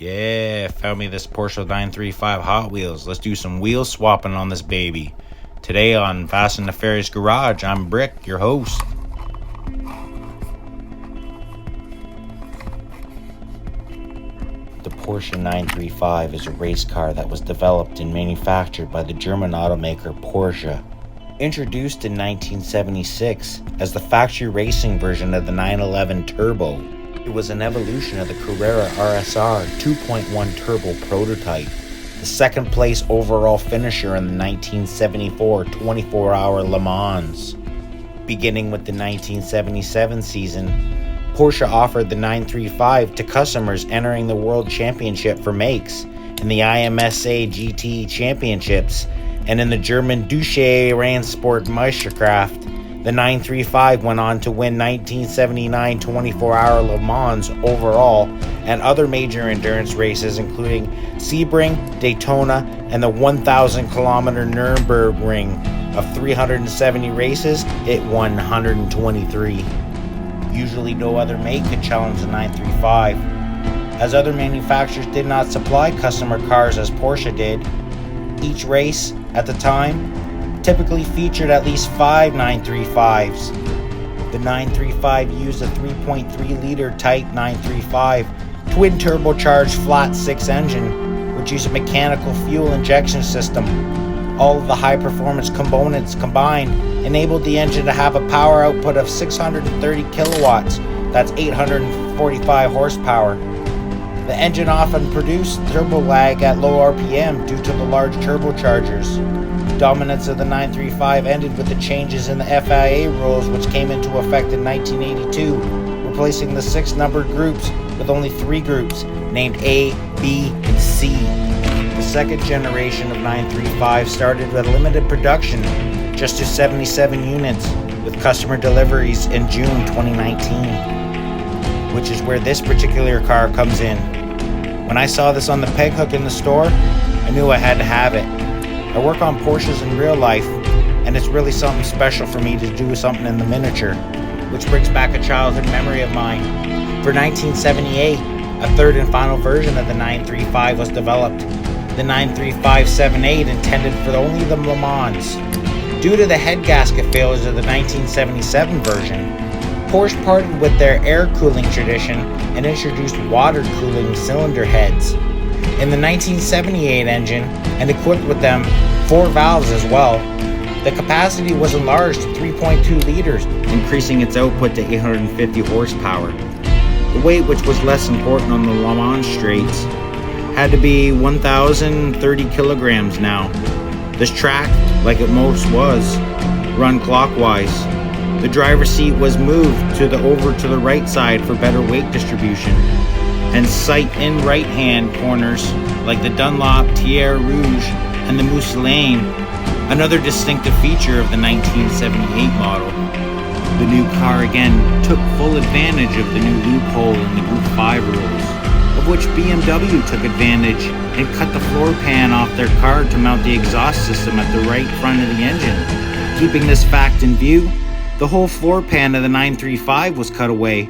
Yeah, found me this Porsche 935 Hot Wheels. Let's do some wheel swapping on this baby. Today on Fasten Nefarious Garage, I'm Brick, your host. The Porsche 935 is a race car that was developed and manufactured by the German automaker Porsche. Introduced in 1976 as the factory racing version of the 911 Turbo, it was an evolution of the Carrera RSR 2.1 Turbo prototype, the second place overall finisher in the 1974 24-hour Le Mans. Beginning with the 1977 season, Porsche offered the 935 to customers entering the World Championship for makes in the IMSA GT Championships and in the German Deutsche Rennsport Meisterschaft. The 935 went on to win 1979 24-hour Le Mans overall and other major endurance races including Sebring, Daytona, and the 1,000-kilometer Nürburgring. Of 370 races, it won 123. Usually no other make could challenge the 935. As other manufacturers did not supply customer cars as Porsche did, each race at the time typically featured at least 5 935s. The 935 used a 3.3-liter Type 935 twin turbocharged flat 6 engine, which used a mechanical fuel injection system. All of the high-performance components combined enabled the engine to have a power output of 630 kilowatts, that's 845 horsepower. The engine often produced turbo lag at low RPM due to the large turbochargers. Dominance of the 935 ended with the changes in the FIA rules, which came into effect in 1982, replacing the 6 numbered groups with only 3 groups, named A, B, and C. The second generation of 935 started with limited production, just to 77 units, with customer deliveries in June 2019, which is where this particular car comes in. When I saw this on the peg hook in the store, I knew I had to have it. I work on Porsches in real life, and it's really something special for me to do something in the miniature, which brings back a childhood memory of mine. For 1978, a third and final version of the 935 was developed, the 935 78, intended for only the Le Mans. Due to the head gasket failures of the 1977 version, Porsche parted with their air cooling tradition and introduced water cooling cylinder heads. In the 1978 engine, and equipped with them 4 valves as well, the capacity was enlarged to 3.2 liters, increasing its output to 850 horsepower. The weight, which was less important on the Le Mans straights, had to be 1,030 kilograms now. This track, like it most was, run clockwise. The driver's seat was moved over to the right side for better weight distribution, and sight in right-hand corners like the Dunlop Thierry Rouge and the Mousseline, another distinctive feature of the 1978 model. The new car again took full advantage of the new loophole in the Group 5 rules, of which BMW took advantage and cut the floor pan off their car to mount the exhaust system at the right front of the engine. Keeping this fact in view, the whole floor pan of the 935 was cut away,